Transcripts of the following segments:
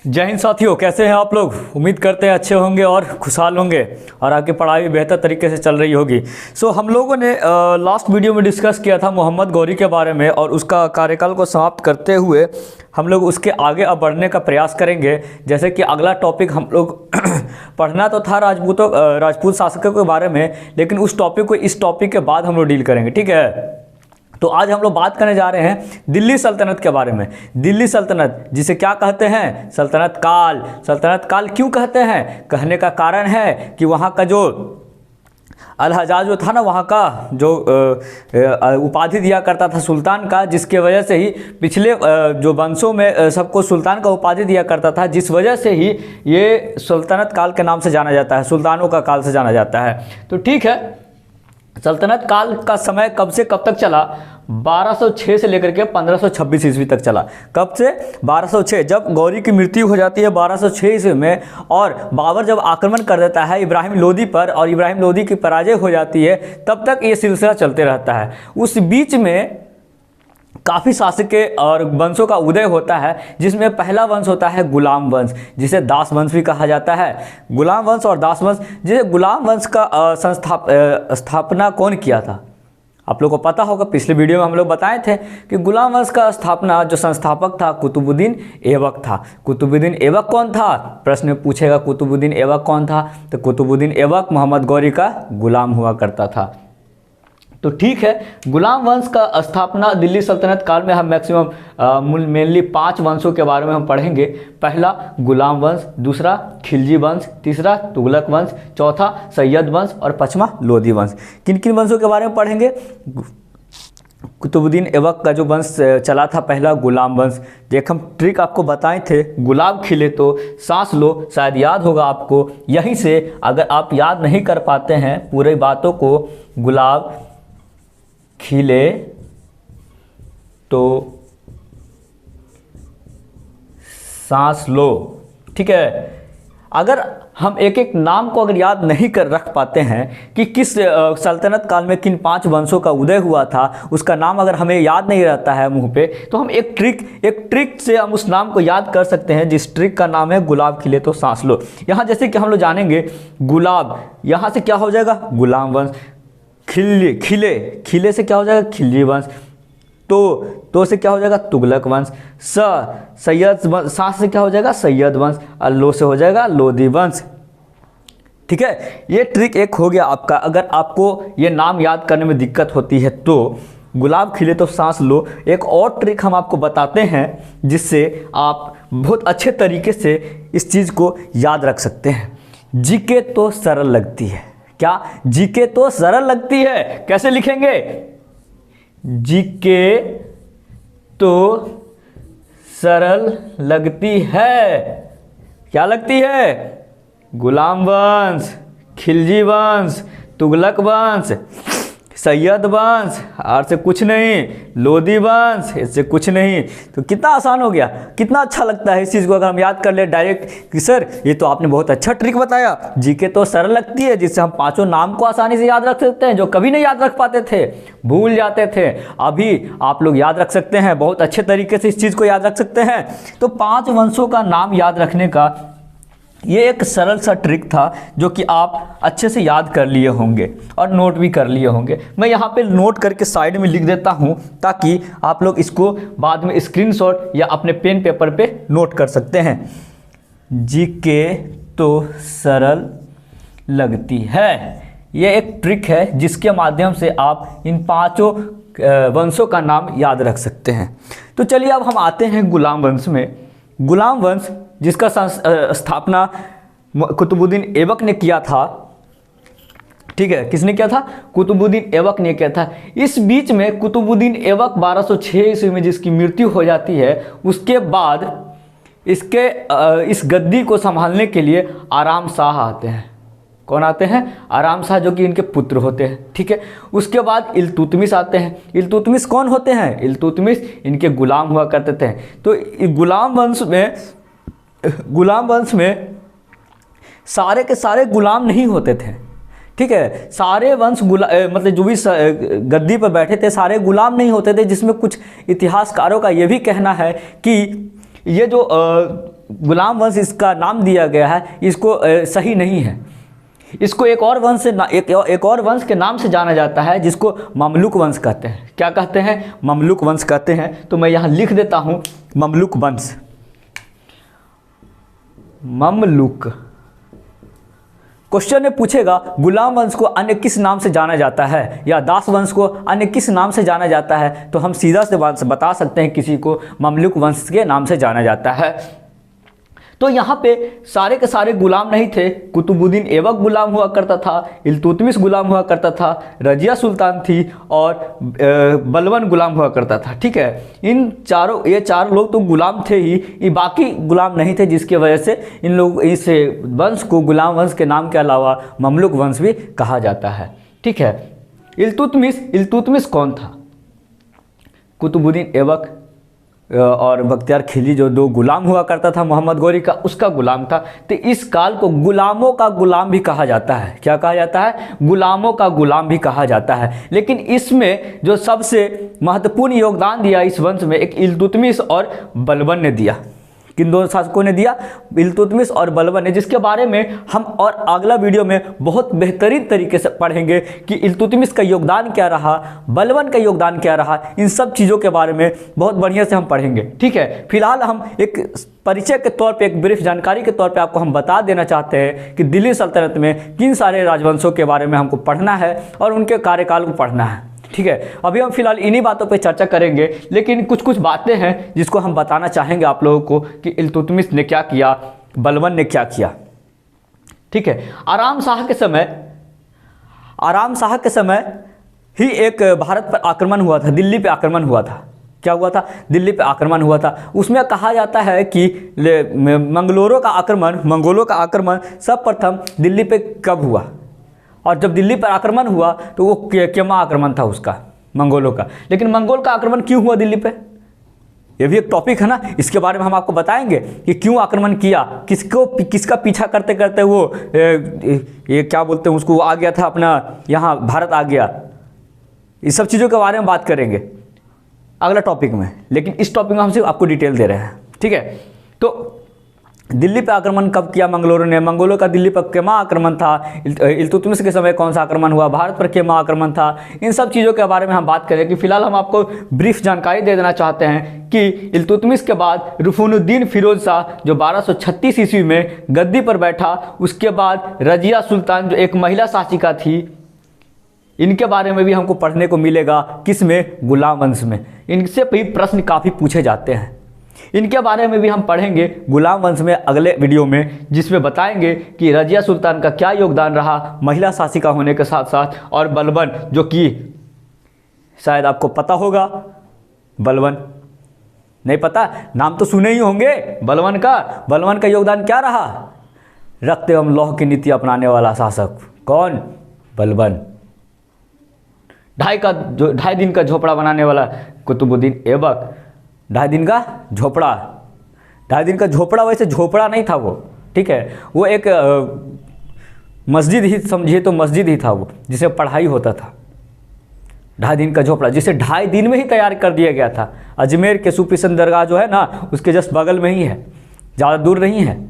जय हिंद साथियों, कैसे हैं आप लोग। उम्मीद करते हैं अच्छे होंगे और खुशहाल होंगे और आपकी पढ़ाई भी बेहतर तरीके से चल रही होगी। हम लोगों ने लास्ट वीडियो में डिस्कस किया था मोहम्मद गौरी के बारे में और उसका कार्यकाल को समाप्त करते हुए हम लोग उसके आगे अब बढ़ने का प्रयास करेंगे। जैसे कि अगला टॉपिक हम लोग पढ़ना तो था राजपूत शासकों के बारे में, लेकिन उस टॉपिक को इस टॉपिक के बाद हम लोग डील करेंगे, ठीक है। तो आज हम लोग बात करने जा रहे हैं दिल्ली सल्तनत के बारे में। दिल्ली सल्तनत जिसे क्या कहते हैं, सल्तनत काल। सल्तनत काल क्यों कहते हैं, कहने का कारण है कि वहाँ का जो अल-हज्जाज जो था ना, वहाँ का जो उपाधि दिया करता था सुल्तान का, जिसके वजह से ही पिछले जो वंशों में सबको सुल्तान का उपाधि दिया करता था, जिस वजह से ही ये सल्तनत काल के नाम से जाना जाता है, सुल्तानों का काल से जाना जाता है। तो ठीक है, सल्तनत काल का समय कब से कब तक चला, 1206 से लेकर के 1526 ईस्वी तक चला। कब से, 1206, जब गौरी की मृत्यु हो जाती है 1206 ईस्वी में, और बाबर जब आक्रमण कर देता है इब्राहिम लोदी पर और इब्राहिम लोदी की पराजय हो जाती है, तब तक ये सिलसिला चलते रहता है। उस बीच में काफ़ी शासकीय और वंशों का उदय होता है, जिसमें पहला वंश होता है गुलाम वंश, जिसे दास वंश भी कहा जाता है। गुलाम वंश और दास वंश, जिसे गुलाम वंश का स्थापना कौन किया था, आप लोगों को पता होगा, पिछले वीडियो में हम लोग बताए थे कि गुलाम वंश का स्थापना जो संस्थापक था कुतुबुद्दीन ऐबक था। कुतुबुद्दीन ऐबक कौन था, प्रश्न में पूछेगा कुतुबुद्दीन ऐबक कौन था, तो कुतुबुद्दीन ऐबक मोहम्मद गौरी का गुलाम हुआ करता था। तो ठीक है, गुलाम वंश का स्थापना दिल्ली सल्तनत काल में हम मैक्सिमम मेनली 5 वंशों के बारे में हम पढ़ेंगे। पहला गुलाम वंश, दूसरा खिलजी वंश, तीसरा तुगलक वंश, चौथा सैयद वंश और पांचवा लोदी वंश। किन किन वंशों के बारे में पढ़ेंगे, कुतुबुद्दीन ऐबक का जो वंश चला था पहला गुलाम वंश। एक हम ट्रिक आपको बताए थे, गुलाब खिले तो सांस लो, शायद याद होगा आपको। यहीं से अगर आप याद नहीं कर पाते हैं पूरे बातों को, गुलाब खिले तो सांस लो, ठीक है। अगर हम एक एक नाम को अगर याद नहीं कर रख पाते हैं कि किस सल्तनत काल में किन 5 वंशों का उदय हुआ था, उसका नाम अगर हमें याद नहीं रहता है मुंह पे, तो हम एक ट्रिक से हम उस नाम को याद कर सकते हैं, जिस ट्रिक का नाम है गुलाब खिले तो सांस लो। यहाँ जैसे कि हम लोग जानेंगे, गुलाब यहाँ से क्या हो जाएगा, गुलाम वंश। खिले से क्या हो जाएगा, खिलजी वंश। तो से क्या हो जाएगा, तुगलक वंश। सैयद वंश, सांस से क्या हो जाएगा, सैयद वंश। और लो से हो जाएगा लोदी वंश। ठीक है, ये ट्रिक एक हो गया आपका। अगर आपको ये नाम याद करने में दिक्कत होती है तो गुलाब खिले तो सांस लो। एक और ट्रिक हम आपको बताते हैं, जिससे आप बहुत अच्छे तरीके से इस चीज़ को याद रख सकते हैं। जीके तो सरल लगती है, क्या, जीके तो सरल लगती है, कैसे लिखेंगे, जीके तो सरल लगती है, क्या लगती है, गुलाम वंश, खिलजी वंश, तुगलक वंश, सैयद वंश, और से कुछ नहीं, लोदी वंश, इससे कुछ नहीं। तो कितना आसान हो गया, कितना अच्छा लगता है इस चीज़ को अगर हम याद कर ले डायरेक्ट कि सर ये तो आपने बहुत अच्छा ट्रिक बताया। जीके तो सरल लगती है, जिससे हम 5 नाम को आसानी से याद रख सकते हैं, जो कभी नहीं याद रख पाते थे, भूल जाते थे, अभी आप लोग याद रख सकते हैं, बहुत अच्छे तरीके से इस चीज़ को याद रख सकते हैं। तो 5 वंशों का नाम याद रखने का ये एक सरल सा ट्रिक था, जो कि आप अच्छे से याद कर लिए होंगे और नोट भी कर लिए होंगे। मैं यहाँ पे नोट करके साइड में लिख देता हूँ, ताकि आप लोग इसको बाद में स्क्रीनशॉट या अपने पेन पेपर पे नोट कर सकते हैं। जीके तो सरल लगती है, ये एक ट्रिक है जिसके माध्यम से आप इन 5 वंशों का नाम याद रख सकते हैं। तो चलिए अब हम आते हैं गुलाम वंश में। गुलाम वंश जिसका स्थापना कुतुबुद्दीन ऐबक ने किया था, ठीक है, किसने किया था, कुतुबुद्दीन ऐबक ने किया था। इस बीच में कुतुबुद्दीन ऐबक 1206 ईस्वी में जिसकी मृत्यु हो जाती है, उसके बाद इस गद्दी को संभालने के लिए आराम शाह आते हैं। कौन आते हैं, आराम शाह, जो कि इनके पुत्र होते हैं, ठीक है। उसके बाद इल्तुतमिश आते हैं। इल्तुतमिश कौन होते हैं, इल्तुतमिश इनके गुलाम हुआ करते थे। तो गुलाम वंश में सारे के सारे गुलाम नहीं होते थे, ठीक है। सारे वंश मतलब जो भी गद्दी पर बैठे थे सारे गुलाम नहीं होते थे, जिसमें कुछ इतिहासकारों का ये भी कहना है कि ये जो गुलाम वंश इसका नाम दिया गया है, इसको सही नहीं है। इसको एक और वंश से एक और वंश के नाम से जाना जाता है, जिसको ममलुक वंश कहते हैं। क्या कहते हैं? ममलुक वंश कहते हैं। तो मैं यहाँ लिख देता हूँ ममलुक वंश। ममलुक। क्वेश्चन में पूछेगा गुलाम वंश को अन्य किस नाम से जाना जाता है, या दास वंश को अन्य किस नाम से जाना जाता है, तो हम सीधा से बता सकते हैं किसी को ममलुक वंश के नाम से जाना जाता है। तो यहाँ पे सारे के सारे गुलाम नहीं थे। कुतुबुद्दीन ऐबक गुलाम हुआ करता था, इल्तुतमिश गुलाम हुआ करता था, रजिया सुल्तान थी और बलबन गुलाम हुआ करता था। ठीक है, ये चार लोग तो गुलाम थे ही, ये बाकी गुलाम नहीं थे, जिसकी वजह से इन लोग इस वंश को गुलाम वंश के नाम के अलावा ममलुक वंश भी कहा जाता है। ठीक है, इल्तुतमिश कौन था? कुतुबुद्दीन ऐबक और बख्तियार खिलजी जो दो गुलाम हुआ करता था मोहम्मद गौरी का, उसका गुलाम था। तो इस काल को गुलामों का गुलाम भी कहा जाता है। क्या कहा जाता है? गुलामों का गुलाम भी कहा जाता है। लेकिन इसमें जो सबसे महत्वपूर्ण योगदान दिया इस वंश में, एक इल्तुतमिश और बलबन ने दिया। किन दो शासकों ने दिया? इल्तुतमिश और बलबन ने, जिसके बारे में हम और अगला वीडियो में बहुत बेहतरीन तरीके से पढ़ेंगे कि इल्तुतमिश का योगदान क्या रहा, बलबन का योगदान क्या रहा। इन सब चीज़ों के बारे में बहुत बढ़िया से हम पढ़ेंगे। ठीक है, फिलहाल हम एक परिचय के तौर पे, एक ब्रीफ जानकारी के तौर पे आपको हम बता देना चाहते हैं कि दिल्ली सल्तनत में किन सारे राजवंशों के बारे में हमको पढ़ना है और उनके कार्यकाल को पढ़ना है। ठीक है, अभी हम फिलहाल इन्हीं बातों पे चर्चा करेंगे, लेकिन कुछ बातें हैं जिसको हम बताना चाहेंगे आप लोगों को कि इल्तुतमिश ने क्या किया, बलबन ने क्या किया। ठीक है, आराम शाह के समय ही एक भारत पर आक्रमण हुआ था, दिल्ली पे आक्रमण हुआ था। क्या हुआ था? दिल्ली पे आक्रमण हुआ था। उसमें कहा जाता है कि मंगोलों का आक्रमण सर्वप्रथम दिल्ली पे कब हुआ, और जब दिल्ली पर आक्रमण हुआ तो वो केमा आक्रमण था उसका, मंगोलों का। लेकिन मंगोल का आक्रमण क्यों हुआ दिल्ली पे, ये भी एक टॉपिक है ना, इसके बारे में हम आपको बताएंगे कि क्यों आक्रमण किया, किसका पीछा करते करते वो ये क्या बोलते हैं उसको, आ गया था अपना, यहाँ भारत आ गया। इस सब चीज़ों के बारे में बात करेंगे अगला टॉपिक में, लेकिन इस टॉपिक में हम सिर्फ आपको डिटेल दे रहे हैं। ठीक है, तो दिल्ली पे आक्रमण कब किया मंगोलों ने? मंगोलों का दिल्ली पर केमा आक्रमण था। इल्तुतमिश के समय कौन सा आक्रमण हुआ? भारत पर केमा आक्रमण था। इन सब चीज़ों के बारे में हम बात करेंगे। फिलहाल हम आपको ब्रीफ जानकारी दे देना चाहते हैं कि इल्तुतमिश के बाद रुकनुद्दीन फिरोज शाह जो 1236 ईस्वी में गद्दी पर बैठा, उसके बाद रजिया सुल्तान जो एक महिला शासिका थी, इनके बारे में भी हमको पढ़ने को मिलेगा। किस में? गुलाम वंश में। इनसे भी प्रश्न काफ़ी पूछे जाते हैं, इनके बारे में भी हम पढ़ेंगे गुलाम वंश में अगले वीडियो में, जिसमें बताएंगे कि रजिया सुल्तान का क्या योगदान रहा महिला शासिका होने के साथ साथ, और बलबन जो कि शायद आपको पता होगा, बलबन नहीं पता, नाम तो सुने ही होंगे बलबन का योगदान क्या रहा? रक्त एवं लौह की नीति अपनाने वाला शासक कौन? बलबन। 2.5 दिन का झोपड़ा बनाने वाला कुतुबुद्दीन ऐबक। 2.5 दिन का झोपड़ा, वैसे झोपड़ा नहीं था वो। ठीक है, वो एक मस्जिद ही समझिए, तो मस्जिद ही था वो, जिसमें पढ़ाई होता था। 2.5 दिन का झोपड़ा, जिसे 2.5 दिन में ही तैयार कर दिया गया था। अजमेर के सूफी संत दरगाह जो है ना, उसके जस्ट बगल में ही है, ज़्यादा दूर नहीं है।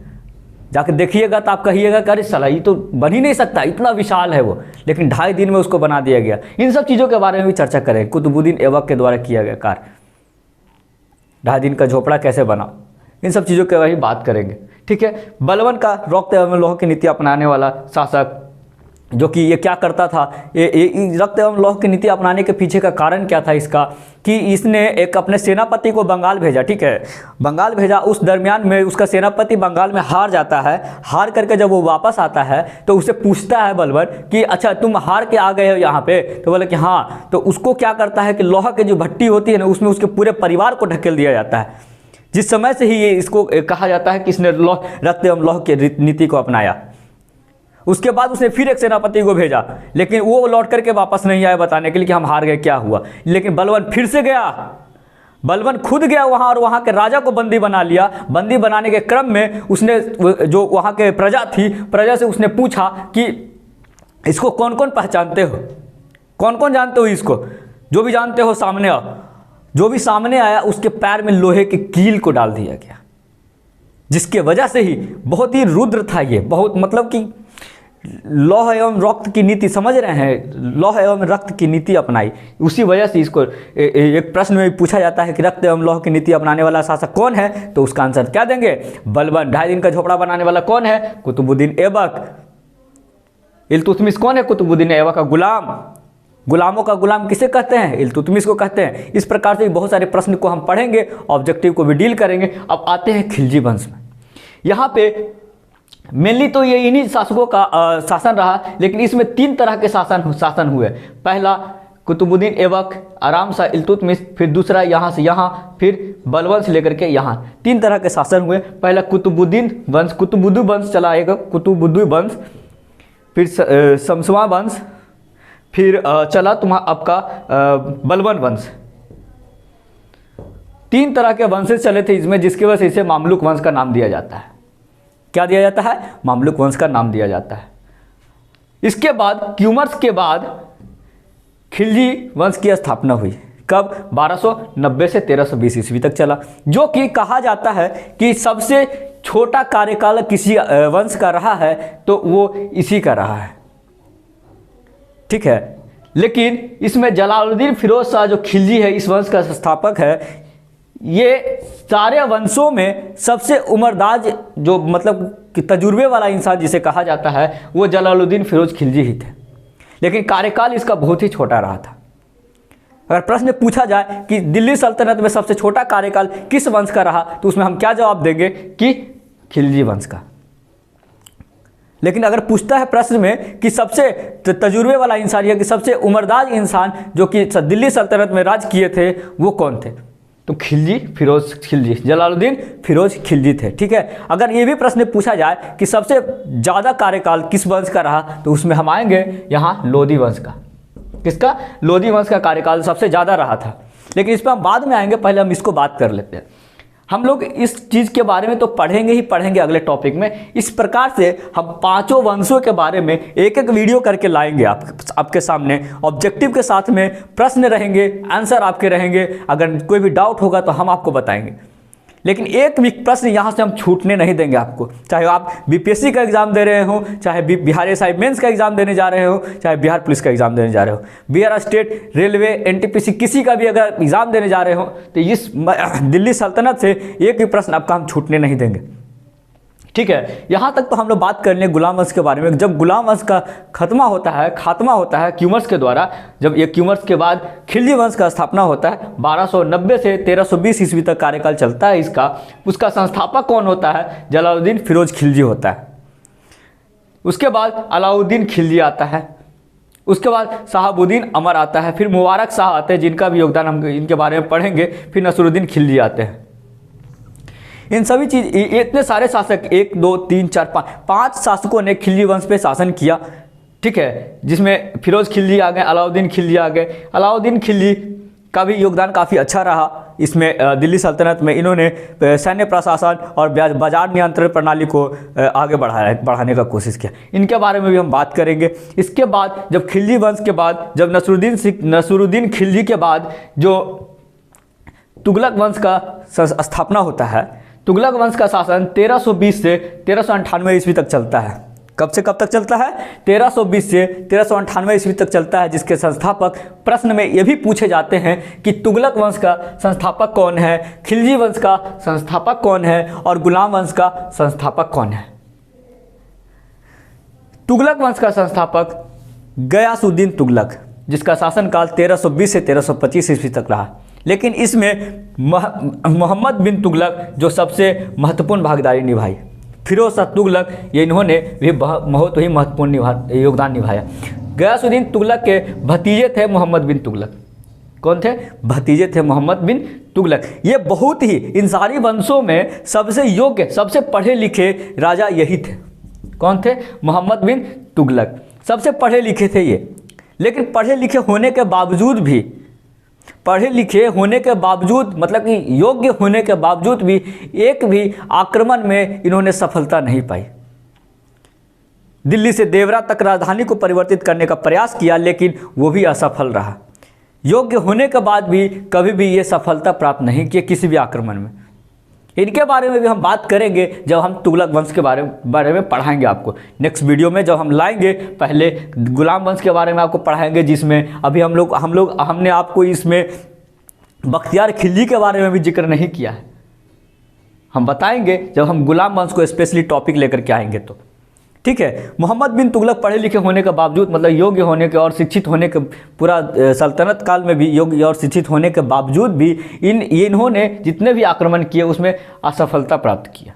जाकर देखिएगा तो आप कहिएगा कि अरे साला ये तो बन ही नहीं सकता, इतना विशाल है वो, लेकिन 2.5 दिन में उसको बना दिया गया। इन सब चीज़ों के बारे में भी चर्चा करें, कुतुबुद्दीन ऐबक के द्वारा किया गया कार्य, 2.5 दिन का झोपड़ा कैसे बना, इन सब चीज़ों के बारे में बात करेंगे। ठीक है, बलबन का रक्त एवं लौह की नीति अपनाने वाला शासक, जो कि ये क्या करता था, ये रक्त एवं लौह की नीति अपनाने के पीछे का कारण क्या था इसका, कि इसने एक अपने सेनापति को बंगाल भेजा। ठीक है, बंगाल भेजा, उस दरमियान में उसका सेनापति बंगाल में हार जाता है। हार करके जब वो वापस आता है तो उसे पूछता है बलबन कि अच्छा तुम हार के आ गए हो यहाँ पे, तो बोले कि हाँ। तो उसको क्या करता है कि लोहा की जो भट्टी होती है ना, उसमें उसके पूरे परिवार को ढकेल दिया जाता है। जिस समय से ही ये इसको कहा जाता है कि इसने रक्त एवं लौह की नीति को अपनाया। उसके बाद उसने फिर एक सेनापति को भेजा, लेकिन वो लौट करके वापस नहीं आया बताने के लिए कि हम हार गए, क्या हुआ। लेकिन बलबन फिर से गया, बलबन खुद गया वहाँ और वहाँ के राजा को बंदी बना लिया। बंदी बनाने के क्रम में उसने जो वहाँ के प्रजा थी, प्रजा से उसने पूछा कि इसको कौन कौन पहचानते हो, कौन कौन जानते हो इसको, जो भी जानते हो सामने आओ। जो भी सामने आया उसके पैर में लोहे की कील को डाल दिया गया। जिसके वजह से ही बहुत ही रुद्र था ये, बहुत मतलब कि लौह एवं रक्त की नीति, समझ रहे हैं, लौह एवं रक्त की नीति अपनाई। उसी वजह से इसको एक प्रश्न में पूछा जाता है कि रक्त एवं लौह की नीति अपनाने वाला शासक कौन है, तो उसका आंसर क्या देंगे, बलबन। 2.5 दिन का झोपड़ा बनाने वाला कौन है, कुतुबुद्दीन ऐबक। इल्तुतमिश कौन है, कुतुबुद्दीन ऐबक का गुलाम। गुलामों का गुलाम किसे कहते हैं, इल्तुतमिश को कहते हैं। इस प्रकार से बहुत सारे प्रश्न को हम पढ़ेंगे, ऑब्जेक्टिव को भी डील करेंगे। अब आते हैं खिलजी वंश में। यहाँ पे मेनली तो ये इन्हीं शासकों का शासन रहा, लेकिन इसमें 3 तरह के शासन हुए। पहला कुतुबुद्दीन ऐबक, आराम शाह इल्तुतमिश, फिर दूसरा यहाँ से यहाँ, फिर बलबन से लेकर के यहाँ, 3 तरह के शासन हुए। पहला कुतुबुद्दीन वंश, कुतुबुद्दू वंश चला आएगा, कुतुबुद्दू वंश, फिर शमशुआ वंश, फिर चला आपका बलबन वंश। 3 तरह के वंशेज चले थे इसमें, जिसकी वजह से इसे मामलुक वंश का नाम दिया जाता है। क्या दिया जाता है, मामलुक वंश का नाम दिया जाता है। इसके बाद क्यूमर्स के बाद खिलजी वंश की स्थापना हुई। कब, 1290 से 1320 ईस्वी तक चला, जो कि कहा जाता है कि सबसे छोटा कार्यकाल किसी वंश का रहा है तो वो इसी का रहा है, ठीक है। लेकिन इसमें जलालुद्दीन फिरोज शाह जो खिलजी है, इस वंश का संस्थापक है, ये सारे वंशों में सबसे उम्रदाज, जो मतलब कि तजुर्बे वाला इंसान जिसे कहा जाता है, वो जलालुद्दीन फिरोज खिलजी ही थे। लेकिन कार्यकाल इसका बहुत ही छोटा रहा था। अगर प्रश्न पूछा जाए कि दिल्ली सल्तनत में सबसे छोटा कार्यकाल किस वंश का रहा, तो उसमें हम क्या जवाब देंगे कि खिलजी वंश का। लेकिन अगर पूछता है प्रश्न में कि सबसे तजुर्बे वाला इंसान या कि सबसे उम्रदाज इंसान जो कि दिल्ली सल्तनत में राज किए थे, वो कौन थे, तो फिरोज खिलजी, जलालुद्दीन फिरोज खिलजी थे, ठीक है। अगर ये भी प्रश्न पूछा जाए कि सबसे ज़्यादा कार्यकाल किस वंश का रहा, तो उसमें हम आएंगे यहाँ लोधी वंश का। किसका, लोधी वंश का कार्यकाल सबसे ज़्यादा रहा था। लेकिन इस पर हम बाद में आएंगे, पहले हम इसको बात कर लेते हैं। हम लोग इस चीज़ के बारे में तो पढ़ेंगे ही पढ़ेंगे अगले टॉपिक में। इस प्रकार से हम 5 वंशों के बारे में एक एक वीडियो करके लाएंगे आपके सामने, ऑब्जेक्टिव के साथ में प्रश्न रहेंगे, आंसर आपके रहेंगे। अगर कोई भी डाउट होगा तो हम आपको बताएंगे। लेकिन एक भी प्रश्न यहाँ से हम छूटने नहीं देंगे आपको, चाहे आप बीपीएससी का एग्जाम दे रहे हो, चाहे बिहार एसआई मेंस का एग्जाम देने जा रहे हो, चाहे बिहार पुलिस का एग्जाम देने जा रहे हो, बिहार स्टेट रेलवे एनटीपीसी किसी का भी अगर एग्जाम देने जा रहे हो, तो इस दिल्ली सल्तनत से एक भी प्रश्न आपका हम छूटने नहीं देंगे, ठीक है। यहाँ तक तो हम लोग बात कर लें गुलाम वंश के बारे में। जब गुलाम वंश का खात्मा होता है क्यूमर्स के द्वारा, जब ये क्यूमर्स के बाद खिलजी वंश का स्थापना होता है, 1290 से 1320 ईस्वी तक कार्यकाल चलता है इसका। उसका संस्थापक कौन होता है, जलालुद्दीन फिरोज खिलजी होता है। उसके बाद अलाउद्दीन खिलजी आता है, उसके बाद शहाबुद्दीन अमर आता है, फिर मुबारक शाह आते हैं जिनका भी योगदान हम इनके बारे में पढ़ेंगे, फिर नसरुद्दीन खिलजी आते हैं। इन सभी चीज़, इतने सारे शासक, 1 2 3 4 5 शासकों ने खिलजी वंश पे शासन किया, ठीक है। जिसमें फिरोज खिलजी आ गए, अलाउद्दीन खिलजी आ गए। अलाउद्दीन खिलजी का भी योगदान काफ़ी अच्छा रहा इसमें। दिल्ली सल्तनत में इन्होंने सैन्य प्रशासन और बाजार नियंत्रण प्रणाली को आगे बढ़ाने का कोशिश किया। इनके बारे में भी हम बात करेंगे। इसके बाद जब खिलजी वंश के बाद, जब नसरुद्दीन खिलजी के बाद जो तुगलक वंश का स्थापना होता है, तुगलक वंश का शासन 1320 से 1398 ईस्वी तक चलता है। कब से कब तक चलता है, 1320 से 1398 ईस्वी तक चलता है। जिसके संस्थापक प्रश्न में ये भी पूछे जाते हैं कि तुगलक वंश का संस्थापक कौन है, खिलजी वंश का संस्थापक कौन है और गुलाम वंश का संस्थापक कौन है। तुगलक वंश का संस्थापक गयासुद्दीन तुगलक, जिसका शासनकाल 1320 से 1325 ईस्वी तक रहा। लेकिन इसमें मोहम्मद बिन तुगलक जो सबसे महत्वपूर्ण भागीदारी निभाई, फिरोज शाह तुगलक, ये इन्होंने भी बहुत ही महत्वपूर्ण योगदान निभाया। गयासुद्दीन तुगलक के भतीजे थे मोहम्मद बिन तुगलक। कौन थे, भतीजे थे मोहम्मद बिन तुगलक। ये बहुत ही, इन सारी वंशों में सबसे योग्य, सबसे पढ़े लिखे राजा यही थे। कौन थे, मोहम्मद बिन तुगलक, सबसे पढ़े लिखे थे ये। लेकिन पढ़े लिखे होने के बावजूद, मतलब कि योग्य होने के बावजूद भी एक भी आक्रमण में इन्होंने सफलता नहीं पाई। दिल्ली से देवरा तक राजधानी को परिवर्तित करने का प्रयास किया, लेकिन वो भी असफल रहा। योग्य होने के बाद भी कभी भी ये सफलता प्राप्त नहीं किए किसी भी आक्रमण में। इनके बारे में भी हम बात करेंगे जब हम तुगलक वंश के बारे में पढ़ाएंगे आपको नेक्स्ट वीडियो में जब हम लाएंगे। पहले गुलाम वंश के बारे में आपको पढ़ाएंगे, जिसमें अभी हमने आपको इसमें बख्तियार खिलजी के बारे में भी जिक्र नहीं किया है। हम बताएंगे जब हम गुलाम वंश को स्पेशली टॉपिक लेकर के आएंगे तो ठीक है। मोहम्मद बिन तुगलक पढ़े लिखे होने के बावजूद, मतलब योग्य होने के और शिक्षित होने के, पूरा सल्तनत काल में भी योग्य और शिक्षित होने के बावजूद भी इन्होंने जितने भी आक्रमण किए उसमें असफलता प्राप्त किया।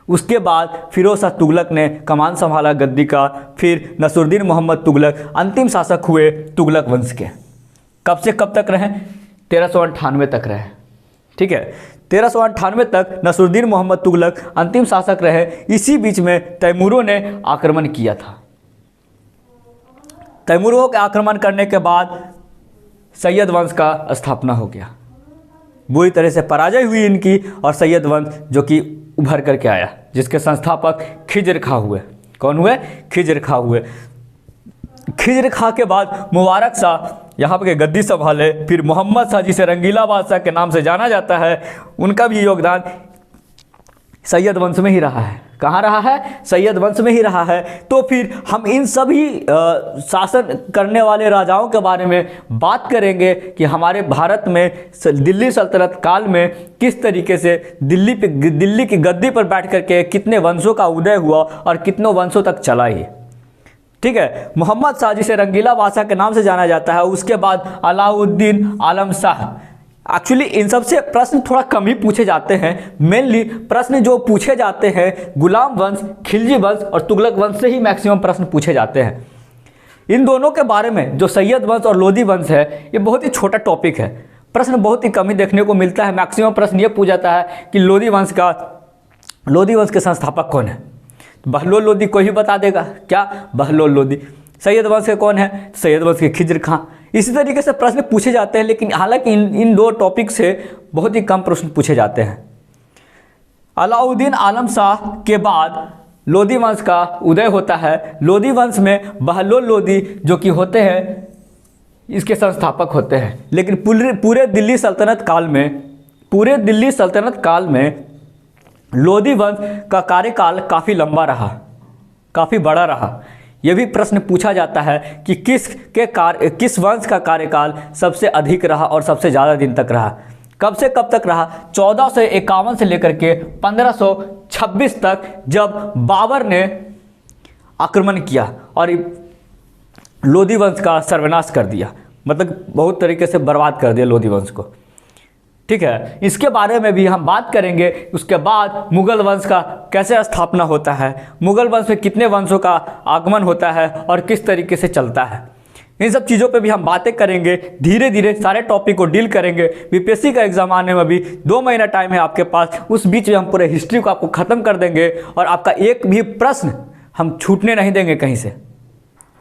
उसके बाद फिरोज शाह तुगलक ने कमान संभाला गद्दी का। फिर नसरुद्दीन मोहम्मद तुगलक अंतिम शासक हुए तुगलक वंश के। कब से कब तक रहे? 1398 तक रहे। ठीक है, 1398 तक नसरुद्दीन मोहम्मद तुगलक अंतिम शासक रहे। इसी बीच में तैमूरों ने आक्रमण किया था। तैमूरों के आक्रमण करने के बाद सैयद वंश का स्थापना हो गया। बुरी तरह से पराजय हुई इनकी और सैयद वंश जो कि उभर करके आया, जिसके संस्थापक खिज्र खां हुए। कौन हुए? खिज्र खां हुए। खिज्र खां के बाद मुबारक शाह यहाँ पर गद्दी संभाले। फिर मोहम्मद शाह, जिसे रंगीला बादशाह के नाम से जाना जाता है, उनका भी योगदान सैयद वंश में ही रहा है। कहाँ रहा है? सैयद वंश में ही रहा है। तो फिर हम इन सभी शासन करने वाले राजाओं के बारे में बात करेंगे कि हमारे भारत में दिल्ली सल्तनत काल में किस तरीके से दिल्ली की गद्दी पर बैठ करके कितने वंशों का उदय हुआ और कितनों वंशों तक चला ये। ठीक है, मोहम्मद शाह, जिसे रंगीला बादशाह के नाम से जाना जाता है, उसके बाद अलाउद्दीन आलम शाह। एक्चुअली इन सब से प्रश्न थोड़ा कम ही पूछे जाते हैं। मेनली प्रश्न जो पूछे जाते हैं गुलाम वंश, खिलजी वंश और तुगलक वंश से ही मैक्सिमम प्रश्न पूछे जाते हैं। इन दोनों के बारे में जो सैयद वंश और लोदी वंश है, ये बहुत ही छोटा टॉपिक है। प्रश्न बहुत ही कम ही देखने को मिलता है। मैक्सिमम प्रश्न ये पूछा जाता है कि लोदी वंश के संस्थापक कौन है? बहलोल लोदी कोई भी बता देगा। क्या? बहलोल लोदी। सैयद वंश के कौन है? सैयद वंश के खिज्र खां। इसी तरीके से प्रश्न पूछे जाते हैं, लेकिन हालांकि इन दो टॉपिक से बहुत ही कम प्रश्न पूछे जाते हैं। अलाउद्दीन आलम शाह के बाद लोदी वंश का उदय होता है। लोदी वंश में बहलोल लोदी जो कि होते हैं, इसके संस्थापक होते हैं। लेकिन पूरे दिल्ली सल्तनत काल में लोदी वंश का कार्यकाल काफ़ी लंबा रहा, काफ़ी बड़ा रहा। यह भी प्रश्न पूछा जाता है कि किस वंश का कार्यकाल सबसे अधिक रहा और सबसे ज़्यादा दिन तक रहा। कब से कब तक रहा? 1451 से लेकर के 1526 तक, जब बाबर ने आक्रमण किया और लोदी वंश का सर्वनाश कर दिया, मतलब बहुत तरीके से बर्बाद कर दिया लोदी वंश को। ठीक है, इसके बारे में भी हम बात करेंगे। उसके बाद मुगल वंश का कैसे स्थापना होता है, मुगल वंश में कितने वंशों का आगमन होता है और किस तरीके से चलता है, इन सब चीज़ों पे भी हम बातें करेंगे। धीरे धीरे सारे टॉपिक को डील करेंगे। बीपीएससी का एग्जाम आने में भी 2 महीना टाइम है आपके पास। उस बीच में हम पूरे हिस्ट्री को आपको ख़त्म कर देंगे और आपका एक भी प्रश्न हम छूटने नहीं देंगे कहीं से।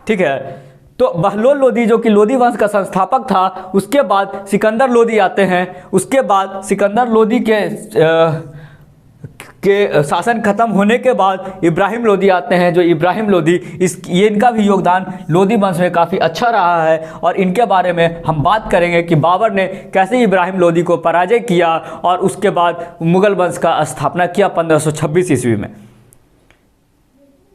ठीक है, तो बहलोल लोदी जो कि लोदी वंश का संस्थापक था, उसके बाद सिकंदर लोदी आते हैं। उसके बाद सिकंदर लोदी के शासन खत्म होने के बाद इब्राहिम लोदी आते हैं। जो इब्राहिम लोदी, इनका भी योगदान लोदी वंश में काफ़ी अच्छा रहा है और इनके बारे में हम बात करेंगे कि बाबर ने कैसे इब्राहिम लोदी को पराजय किया और उसके बाद मुगल वंश का स्थापना किया 1526 ईस्वी में।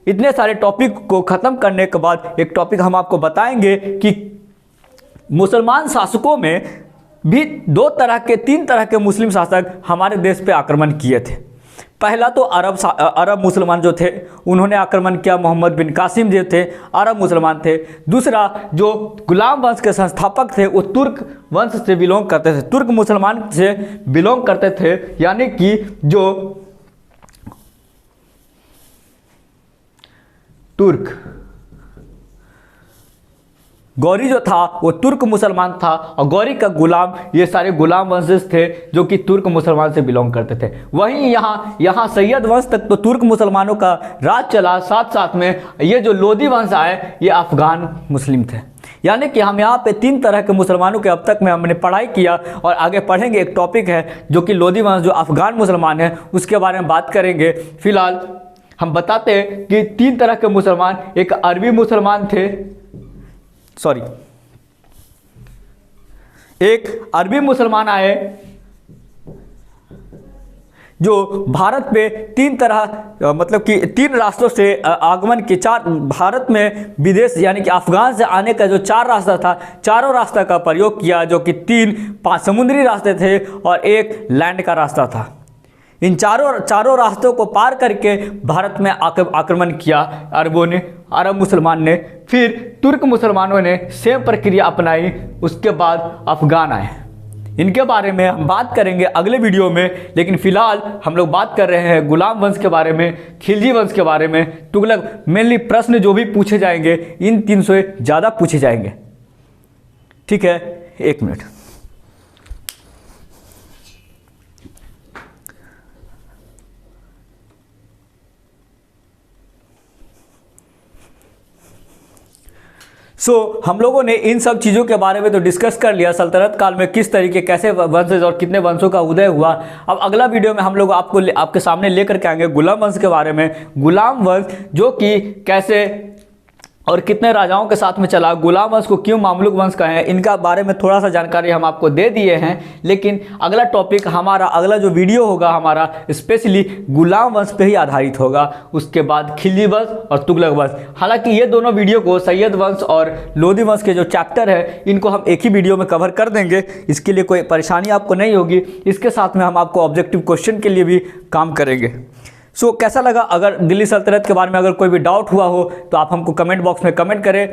इतने सारे टॉपिक को ख़त्म करने के बाद एक टॉपिक हम आपको बताएंगे कि मुसलमान शासकों में भी 3 तरह के मुस्लिम शासक हमारे देश पे आक्रमण किए थे। पहला तो अरब मुसलमान जो थे, उन्होंने आक्रमण किया। मोहम्मद बिन कासिम जो थे, अरब मुसलमान थे। दूसरा, जो गुलाम वंश के संस्थापक थे, वो तुर्क वंश से बिलोंग करते थे, तुर्क मुसलमान से बिलोंग करते थे। यानी कि जो तुर्क गौरी जो था वो तुर्क मुसलमान था और गौरी का गुलाम, ये सारे गुलाम वंशज थे जो कि तुर्क मुसलमान से बिलोंग करते थे। वहीं यहाँ सैयद वंश तक तो तुर्क मुसलमानों का राज चला। साथ साथ में ये जो लोदी वंश आए, ये अफगान मुस्लिम थे। यानी कि हम यहाँ पे 3 तरह के मुसलमानों के अब तक में हमने पढ़ाई किया और आगे पढ़ेंगे। एक टॉपिक है जो कि लोदी वंश जो अफगान मुसलमान है, उसके बारे में बात करेंगे। फिलहाल हम बताते हैं कि 3 तरह के मुसलमान, एक अरबी मुसलमान थे, एक अरबी मुसलमान आए, जो भारत पे तीन तरह मतलब कि तीन रास्तों से आगमन के चार भारत में विदेश यानी कि अफगान से आने का जो चार रास्ता था, चारों रास्ता का प्रयोग किया, जो कि पांच समुद्री रास्ते थे और एक लैंड का रास्ता था। इन चारों रास्तों को पार करके भारत में आक्रमण किया अरबों ने, अरब मुसलमान ने। फिर तुर्क मुसलमानों ने सेम प्रक्रिया अपनाई, उसके बाद अफगान आए। इनके बारे में हम बात करेंगे अगले वीडियो में, लेकिन फिलहाल हम लोग बात कर रहे हैं गुलाम वंश के बारे में, खिलजी वंश के बारे में, तुगलक। मेनली प्रश्न जो भी पूछे जाएंगे इन 300 से ज़्यादा पूछे जाएंगे। ठीक है, एक मिनट। हम लोगों ने इन सब चीज़ों के बारे में तो डिस्कस कर लिया, सल्तनत काल में किस तरीके कैसे वंश और कितने वंशों का उदय हुआ। अब अगला वीडियो में हम लोग आपके सामने लेकर के आएंगे गुलाम वंश के बारे में। गुलाम वंश जो कि कैसे और कितने राजाओं के साथ में चला, गुलाम वंश को क्यों मामलुक वंश कहे, इनका बारे में थोड़ा सा जानकारी हम आपको दे दिए हैं। लेकिन अगला टॉपिक हमारा, अगला जो वीडियो होगा हमारा स्पेशली गुलाम वंश पे ही आधारित होगा। उसके बाद खिलजी वंश और तुगलक वंश। हालांकि ये दोनों वीडियो को सैयद वंश और लोधी वंश के जो चैप्टर है इनको हम एक ही वीडियो में कवर कर देंगे, इसके लिए कोई परेशानी आपको नहीं होगी। इसके साथ में हम आपको ऑब्जेक्टिव क्वेश्चन के लिए भी काम करेंगे। कैसा लगा? अगर दिल्ली सल्तनत के बारे में अगर कोई भी डाउट हुआ हो तो आप हमको कमेंट बॉक्स में कमेंट करें।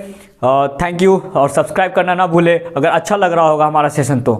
थैंक यू, और सब्सक्राइब करना ना भूलें अगर अच्छा लग रहा होगा हमारा सेशन तो।